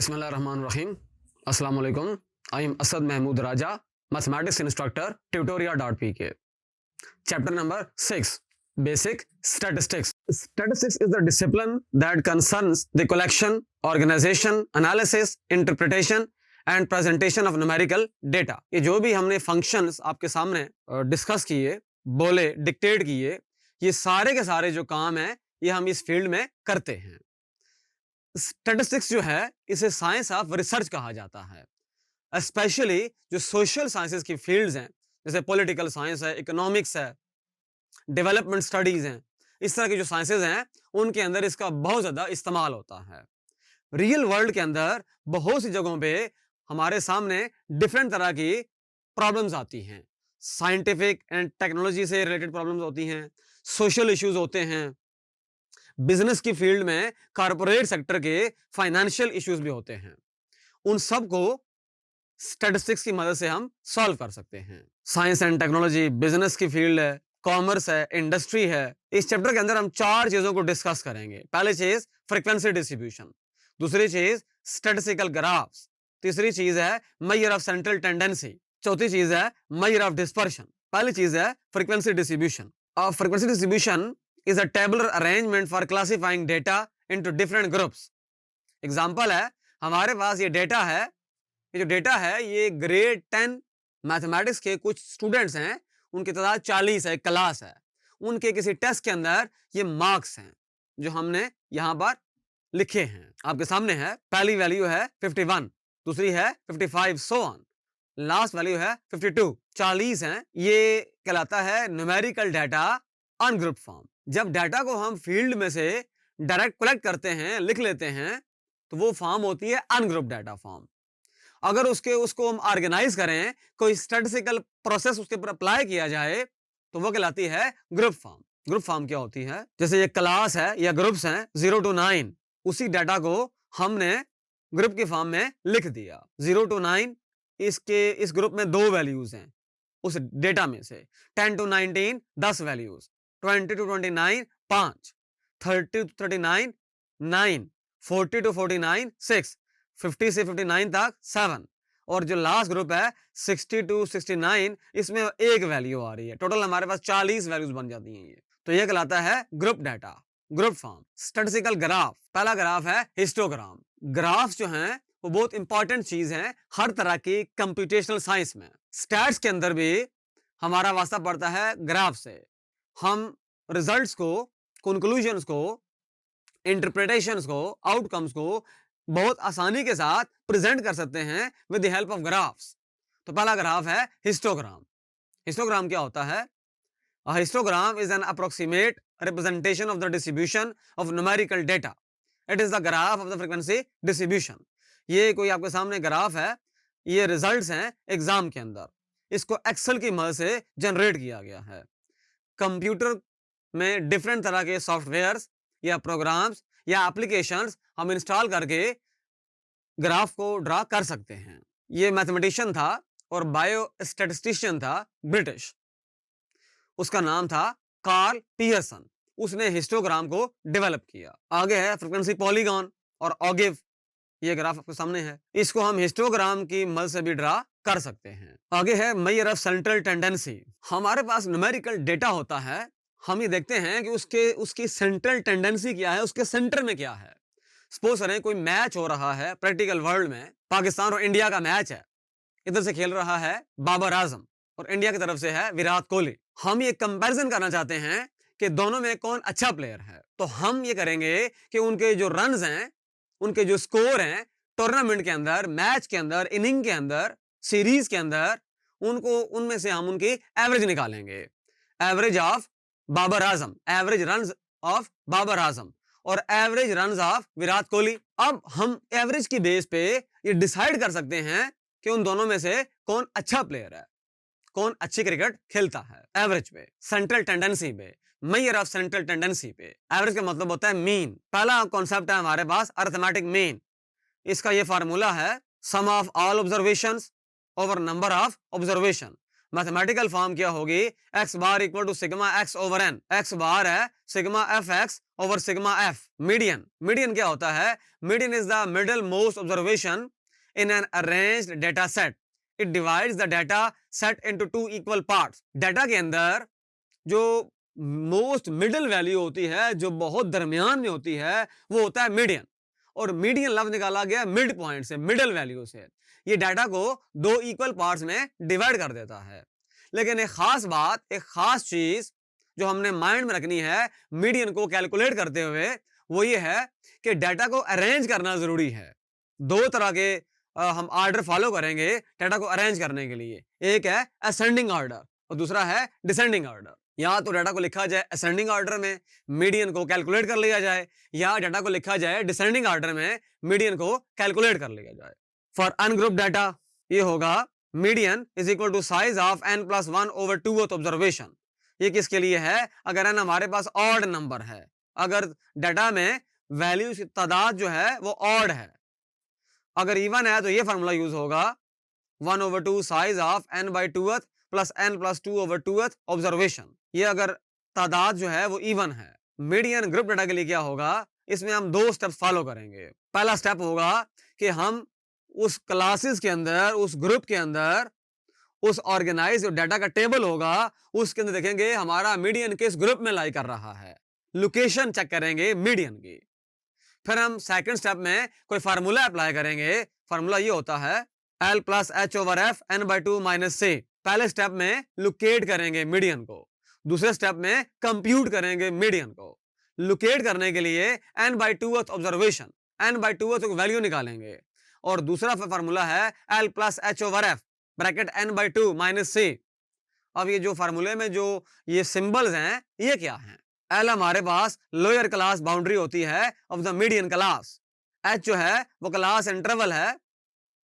Bismillahirrahmanirrahim. Assalamu alaikum. I am Asad Mahmood Raja, mathematics instructor, tutoria.pk. Chapter number 6, Basic Statistics. Statistics is the discipline that concerns the collection, organization, analysis, interpretation and presentation of numerical data. ये जो भी हमने functions आपके सामने discuss किए, बोले, dictate किए, ये सारे के सारे जो काम हैं ये हम इस फील्ड में करते हैं. स्टैटिस्टिक्स जो है इसे साइंस ऑफ रिसर्च कहा जाता है. स्पेशली जो सोशल साइंसेस की फील्ड्स हैं, जैसे पॉलिटिकल साइंस है, इकोनॉमिक्स है, डेवलपमेंट स्टडीज हैं, इस तरह की जो साइंसेस हैं उनके अंदर इसका बहुत ज्यादा इस्तेमाल होता है. रियल वर्ल्ड के अंदर बहुत सी जगहों पे हमारे सामने डिफरेंट तरह की प्रॉब्लम्स आती हैं. साइंटिफिक एंड टेक्नोलॉजी से रिलेटेड प्रॉब्लम्स होती हैं, सोशल इश्यूज होते हैं, बिजनेस की फील्ड में कॉर्पोरेट सेक्टर के फाइनेंशियल इश्यूज भी होते हैं. उन सब को स्टैटिस्टिक्स की मदद से हम सॉल्व कर सकते हैं. साइंस एंड टेक्नोलॉजी बिजनेस की फील्ड है, कॉमर्स है, इंडस्ट्री है. इस चैप्टर के अंदर हम 4 चीजों को डिस्कस करेंगे. पहली चीज फ्रीक्वेंसी डिस्ट्रीब्यूशन, दूसरी चीज स्टैटिस्टिकल ग्राफ्स, तीसरी चीज है मेजर ऑफ सेंट्रल टेंडेंसी, चौथी चीज है मेजर ऑफ डिस्पर्शन. पहली चीज है frequency distribution. Frequency distribution is a tabular arrangement for classifying data into different groups. Example है, हमारे पास ये डेटा है, ये जो डेटा है ये ग्रेड 10 मैथमेटिक्स के कुछ स्टूडेंट्स हैं, उनकी तादाद 40 है, क्लास है. उनके किसी टेस्ट के अंदर ये मार्क्स हैं जो हमने यहां पर लिखे हैं, आपके सामने है. पहली वैल्यू है 51, दूसरी है 55, सो ऑन. लास्ट वैल्यू है 52. 40 हैं. ये कहलाता है numerical data on group form. जब डाटा को हम फील्ड में से डायरेक्ट कलेक्ट करते हैं, लिख लेते हैं, तो वो फॉर्म होती है अनग्रुप डाटा फॉर्म. अगर उसको हम ऑर्गेनाइज करें, कोई स्टैटिस्टिकल प्रोसेस उसके ऊपर अप्लाई किया जाए, तो वो कहलाती है ग्रुप फॉर्म. ग्रुप फॉर्म क्या होती है? जैसे ये क्लास है या ग्रुप्स हैं 0 to 9, उसी डाटा को हमने ग्रुप की फॉर्म में लिख दिया. 0 to 9 इस ग्रुप में 2 वैल्यूज हैं उस डेटा में से. 10 to 19 10 values, 20 to 29 5, 30 to 39 9, 40 to 49 6, 50 से 59 तक 7, और जो लास्ट ग्रुप है 60 to 69 इसमें एक वैल्यू आ रही है. टोटल हमारे पास 40 वैल्यूज बन जाती हैं. ये तो ये कहलाता है group data, group form. Statistical graph, पहला ग्राफ है हिस्टोग्राम. ग्राफ्स जो हैं वो बहुत इंपॉर्टेंट चीज है हर तरह की कंप्यूटेशनल साइंस में. स्टैट्स के अंदर भी हमारा वास्ता पड़ता है ग्राफ से. हम रिजल्ट्स को, कंक्लूजन्स को, इंटरप्रिटेशंस को, आउटकम्स को बहुत आसानी के साथ प्रेजेंट कर सकते हैं with the help of graphs. तो पहला ग्राफ है हिस्टोग्राम. हिस्टोग्राम क्या होता है? A histogram is an approximate representation of the distribution of numerical data. It is the graph of the frequency distribution. ये कोई आपके सामने ग्राफ है, ये रिजल्ट्स हैं एग्जाम के अंदर. इसको एक्सेल की मदद से जनरेट किया गया है. कंप्यूटर में डिफरेंट तरह के सॉफ्टवेयर्स या प्रोग्राम्स या एप्लीकेशंस हम इंस्टॉल करके ग्राफ को ड्रा कर सकते हैं. ये मैथमेटिशियन था और बायो स्टैटिस्टिशियन था ब्रिटिश, उसका नाम था कार्ल पियर्सन. उसने हिस्टोग्राम को डेवलप किया. आगे है फ्रीक्वेंसी पॉलीगॉन और ऑगिव. ये ग्राफ आपके सामने है, इसको हम हिस्टोग्राम की मदद से भी ड्रा कर सकते हैं. आगे है मेजर ऑफ सेंट्रल टेंडेंसी. हमारे पास न्यूमेरिकल डेटा होता है, हम ये देखते हैं कि उसकी सेंट्रल टेंडेंसी क्या है, उसके सेंटर में क्या है. सपोज करें कोई मैच हो रहा है प्रैक्टिकल वर्ल्ड में, पाकिस्तान और इंडिया का मैच है. इधर से खेल रहा है बाबर आजम और इंडिया की तरफ से है विराट कोहली. हम ये कंपैरिजन करना चाहते हैं कि दोनों में कौन अच्छा प्लेयर है. तो हम ये करेंगे कि उनके जो रन्स हैं, उनके जो स्कोर हैं टूर्नामेंट के अंदर, मैच के अंदर, इनिंग के अंदर, सीरीज के अंदर, उनमें से हम उनकी एवरेज निकालेंगे. Average of Babar Azam, average runs of Babar Azam और average runs of Virat Kohli. अब हम एवरेज की बेस पे ये डिसाइड कर सकते हैं कि उन दोनों में से कौन अच्छा प्लेयर है, कौन अच्छी क्रिकेट खेलता है. एवरेज पे, सेंट्रल टेंडेंसी पे, मेजर ऑफ सेंट्रल टेंडेंसी पे. एवरेज का मतलब होता है मीन. पहला कॉन्सेप्ट है हमारे पास अरिथमेटिक मीन. इसका ये फार्मूला है sum of all observations over number of observation. Mathematical form क्या होगी, x bar equal to sigma x over n, x bar है sigma F x over sigma f. Median, median क्या होता है, median is the middle most observation in an arranged data set, it divides the data set into two equal parts. Data के अंदर जो most middle value होती है, जो बहुत दरमियान में होती है, वो होता है मीडियन। और मीडियन लफ्ज निकाला गया मिड पॉइंट से, मिडिल वैल्यू से। ये डाटा को दो इक्वल पार्ट्स में डिवाइड कर देता है। लेकिन एक खास बात, एक खास चीज जो हमने माइंड में रखनी है मीडियन को कैलकुलेट करते हुए, वो ये है कि डाटा को अरेंज करना जरूरी है। दो तरह के हम आर्डर फॉलो करेंगे डाटा को अरेंज करने के लिए। एक है असेंडिंग ऑर्डर और दूसरा है डिसेंडिंग ऑर्डर। या तो डाटा को लिखा जाए असेंडिंग ऑर्डर में, मीडियन को कैलकुलेट कर लिया जाए, या डाटा को लिखा जाए डिसेंडिंग ऑर्डर में, मीडियन को कैलकुलेट कर लिया जाए। फॉर अनग्रुप डाटा ये होगा median is equal to size of n plus 1 over 2th observation. ये किसके लिए है, अगर n हमारे पास ऑड नंबर है, अगर डाटा में वैल्यूज की तादाद जो है वो ऑड है। अगर इवन है तो ये फार्मूला यूज होगा 1 over 2 size of n by 2th plus n plus 2 over 2th observation. ये अगर तादाद जो है वो इवन है। मीडियन ग्रुप डाटा के लिए क्या होगा, इसमें हम दो स्टेप्स फॉलो करेंगे। पहला स्टेप होगा कि हम उस क्लासेस के अंदर, उस ग्रुप के अंदर, उस ऑर्गेनाइज जो डाटा का टेबल होगा उसके अंदर देखेंगे हमारा मीडियन किस ग्रुप में लाई कर रहा है, लोकेशन चेक करेंगे मीडियन की। फिर हम सेकंड स्टेप में कोई फार्मूला अप्लाई करेंगे। फार्मूला ये होता है L plus H over F n by 2 minus c। पहले स्टेप में लोकेट करेंगे मीडियन को, दूसरे स्टेप में कंप्यूट करेंगे मीडियन को। लोकेट करने के लिए n by 2th observation, n by 2th value निकालेंगे, और दूसरा फार्मूला है L plus H over F bracket n by 2 minus c। अब ये जो फार्मूले में जो ये सिंबल्स हैं ये क्या हैं, L हमारे पास लोअर क्लास बाउंड्री होती है of the median class, H जो है वो क्लास इंटरवल है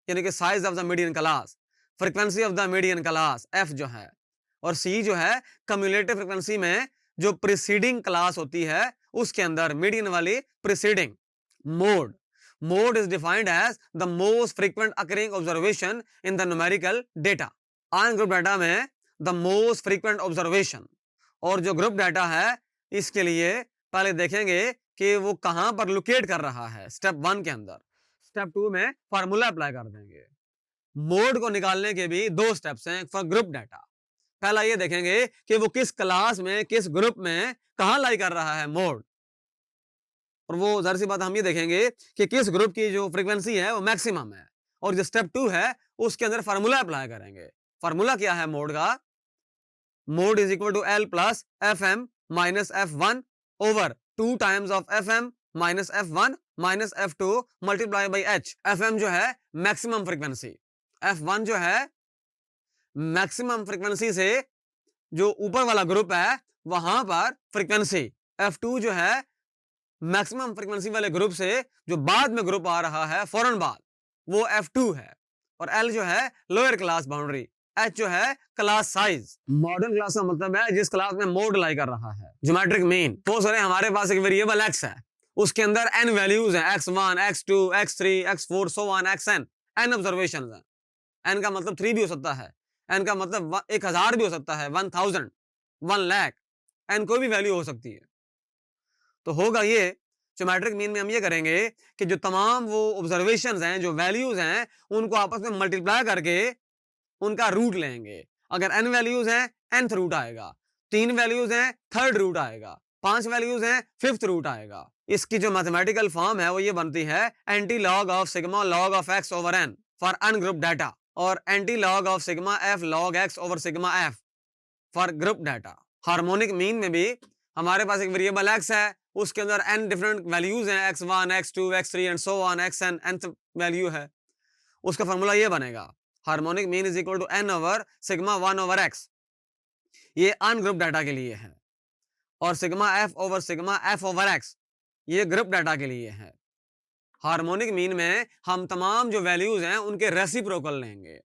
यानी कि size of the median class, frequency of the median class F जो है, और C जो है कम्युलेटिव फ्रीक्वेंसी में जो प्रीसीडिंग क्लास होती है उसके अंदर मीडियन वाली preceding. Mode, mode is defined as the most frequent occurring observation in the numerical data. On group data में द मोस्ट फ्रीक्वेंट ऑब्जर्वेशन, और जो ग्रुप डाटा है इसके लिए पहले देखेंगे कि वो कहां पर लोकेट कर रहा है स्टेप 1 के अंदर। स्टेप 2 में फार्मूला अप्लाई कर देंगे। मोड को निकालने के भी दो स्टेप्स हैं फॉर ग्रुप डाटा। पहला ये देखेंगे कि वो किस क्लास में, किस ग्रुप में कहां लाई कर रहा है मोड, और वो जाहिर सी बात हम ये देखेंगे कि किस ग्रुप की जो फ्रीक्वेंसी है वो मैक्सिमम है। और जो स्टेप 2 है उसके अंदर फार्मूला अप्लाई करेंगे। फार्मूला क्या है मोड का, mode is equal to L plus F M minus F1 over 2 times of FM minus F1 minus F2 multiply by H। FM जो है मैक्सिमम फ्रीक्वेंसी, F1 जो है मैक्सिमम फ्रीक्वेंसी से जो ऊपर वाला ग्रुप है वहां पर फ्रीक्वेंसी, F2 जो है मैक्सिमम फ्रीक्वेंसी वाले ग्रुप से जो बाद में ग्रुप आ रहा है फौरन बाद, वो F2 है। और L जो है लोअर क्लास बाउंड्री, H जो है क्लास साइज। मॉडर्न क्लास का मतलब है जिस क्लास में मोड लाई कर रहा है। ज्योमेट्रिक मीन, सपोज करें हमारे पास एक वेरिएबल x है, उसके अंदर n वैल्यूज हैं, x1 x2 x3 x4 so on xn, n observations हैं। n का मतलब 3 भी हो सकता है, n का मतलब 1000 भी हो सकता है, 1000, 1 लाख, n कोई भी वैल्यू हो सकती है। तो होगा ये ज्योमेट्रिक मीन में हम ये करेंगे कि जो तमाम वो ऑब्जर्वेशंस हैं, जो वैल्यूज हैं, उनको आपस में मल्टीप्लाई करके उनका रूट लेंगे। अगर n वैल्यूज हैं nth रूट आएगा, 3 वैल्यूज हैं 3rd रूट आएगा, 5 वैल्यूज हैं 5th रूट आएगा। इसकी जो मैथमेटिकल फॉर्म है वो ये बनती है anti log of sigma log of x over n for ungroup data, और anti log of sigma f log x over sigma f for group data. Harmonic mean में भी हमारे पास एक वेरिएबल x है, उसके अंदर n डिफरेंट वैल्यूज हैं, x1 x2 x3 and so on xn, nth value है। उसका फार्मूला ये बनेगा harmonic mean is equal to n over sigma 1 over x। ये अनग्रुप डाटा के लिए है, और sigma f over sigma f over x ये ग्रुप डाटा के लिए है। हार्मोनिक मीन में हम तमाम जो वैल्यूज हैं उनके रेसिप्रोकल लेंगे।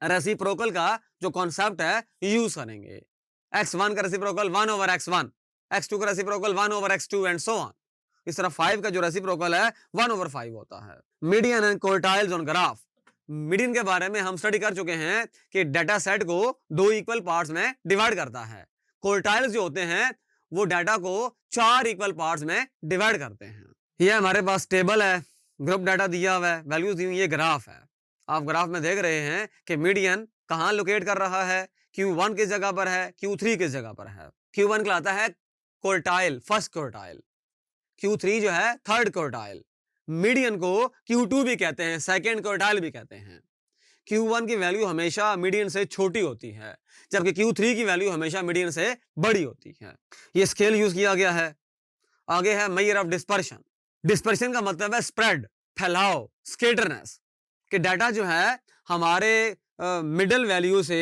रेसिप्रोकल का जो कॉन्सेप्ट है यूज करेंगे। x1 का रेसिप्रोकल 1 ओवर x1, x2 का reciprocal 1 over x2 and so on. इस तरह 5 का जो रेसिप्रोकल है 1 ओवर 5 होता है। Median and quartiles on graph, median के बारे में हम स्टडी कर चुके हैं कि डाटा सेट को 2 इक्वल पार्ट्स में डिवाइड करता है। क्वार्टाइल्स जो होते हैं वो डाटा को 4 इक्वल पार्ट्स में डिवाइड करते हैं। ये हमारे पास टेबल है, ग्रुप डाटा दिया हुआ है, वैल्यूज दी हुई, ये ग्राफ है। आप ग्राफ में देख रहे हैं कि मीडियन कहाँ लोकेट कर रहा है, Q1 किस जगह पर है, Q3 किस जगह पर है। Q1 कहलाता है क्वार्टाइल, फर्स्ट क्वार्टाइल। Q3 जो है थर्ड क्वार्टाइल। मीडियन को Q2 भी कहते हैं, सेकेंड क्वार्टाइल भी कहते हैं। Q1 की वैल्यू हमेशा मीडियन से छोटी होती है, जबकि Q3 की वैल्यू हमेशा मीडियन से बड़ी होती है। ये स्केल यूज किया गया है। आगे है मेजर ऑफ डिस्पर्शन। डिस्पर्शन का मतलब है स्प्रेड, फैलाव, स्कैटरनेस, कि डाटा जो है हमारे मिडल वैल्यू से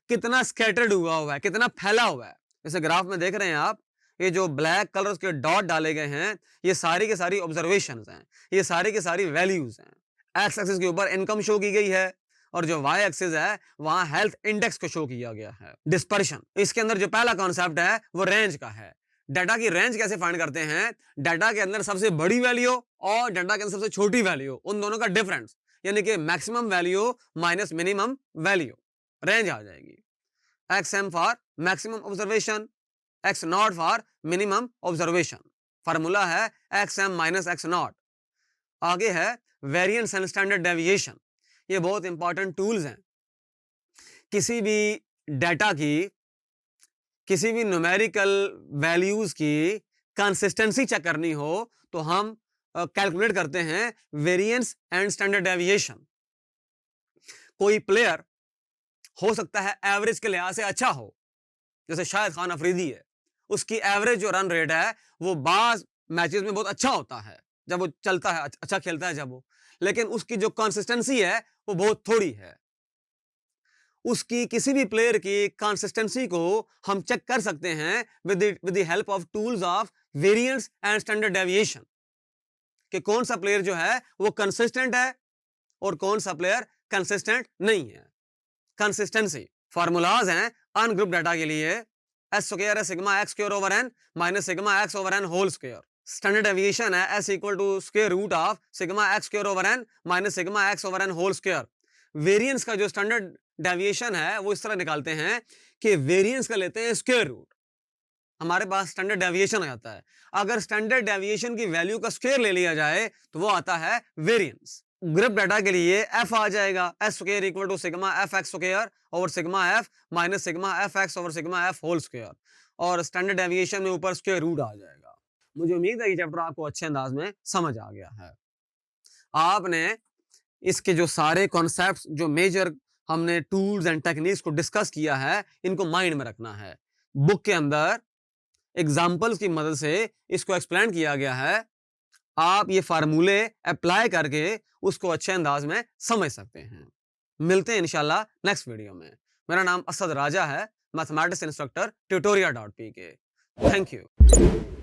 कितना स्कैटर्ड हुआ है, कितना फैला हुआ है। जैसे ग्राफ में देख रहे हैं आप, ये जो ब्लैक कलर के डॉट डाले गए हैं, ये सारी के सारी ऑब्जर्वेशंस हैं, ये सारी के सारी वैल्यूज हैं। एक्स एक्सिस के ऊपर इनकम शो की गई है और जो वाई एक्सिस है वहां हेल्थ इंडेक्स को शो किया गया है। डिस्पर्शन, इसके अंदर जो पहला कॉन्सेप्ट है वो रेंज का है। डाटा की रेंज कैसे फाइंड करते हैं? डाटा के अंदर सबसे बड़ी वैल्यू और डाटा के अंदर सबसे छोटी वैल्यू, उन दोनों का डिफरेंस, यानी कि maximum value minus minimum value, range आ जाएगी। XM for maximum observation, X not for minimum observation. Formula है XM माइनस X नॉट। आगे है वेरिएंस एंड स्टैंडर्ड डेविएशन। ये बहुत इंपॉर्टेंट टूल्स हैं। किसी भी डाटा की, किसी भी न्यूमेरिकल वैल्यूज की कंसिस्टेंसी चेक करनी हो तो हम कैलकुलेट करते हैं वेरिएंस एंड स्टैंडर्ड डेविएशन। कोई प्लेयर हो सकता है एवरेज के लिहाज से अच्छा हो, जैसे शाहिद खान अफरीदी है, उसकी एवरेज जो रन रेट है वो बाज मैचेस में बहुत अच्छा होता है जब वो चलता है, अच्छा खेलता है जब वो, लेकिन उसकी जो कंसिस्टेंसी है वो बहुत थोड़ी है। उसकी किसी भी प्लेयर की कंसिस्टेंसी को हम चेक कर सकते हैं with the help of tools of variance and standard deviation, कि कौन सा प्लेयर जो है वो कंसिस्टेंट है और कौन सा प्लेयर कंसिस्टेंट नहीं है। कंसिस्टेंसी फार्मूलाज हैं अनग्रुप डाटा के लिए, एस स्क्वायर है sigma x square over n minus sigma x over n whole square. Standard deviation है s equal to square root of sigma x square over n minus sigma x over n whole square. Variance का जो standard deviation है वो इस तरह निकालते हैं कि वेरिएंस का लेते हैं स्क्वायर रूट, हमारे पास स्टैंडर्ड डेविएशन आ जाता है। अगर स्टैंडर्ड डेविएशन की वैल्यू का स्क्वायर ले लिया जाए तो वो आता है वेरिएंस। ग्रुप डाटा के लिए एफ आ जाएगा S square equal to sigma F X square over sigma F minus sigma F x over sigma F whole square, और स्टैंडर्ड डेविएशन में ऊपर स्क्वायर रूट आ जाएगा। मुझे उम्मीद है कि चैप्टर आपको अच्छे अंदाज में समझ आ गया है। आपने इसके जो सारे कॉन्सेप्ट्स, जो मेजर हमने टूल्स एंड टेक्निक्स को डिस्कस किया है, इनको माइंड में रखना है। बुक के अंदर एग्जाम्पल्स की मदद से इसको एक्सप्लेन किया गया है। आप ये फार्मूले अप्लाई करके उसको अच्छे अंदाज में समझ सकते हैं। मिलते हैं इंशाल्लाह नेक्स्ट वीडियो में। मेरा नाम असद राजा है, mathematics instructor, tutoria.pk। Thank you.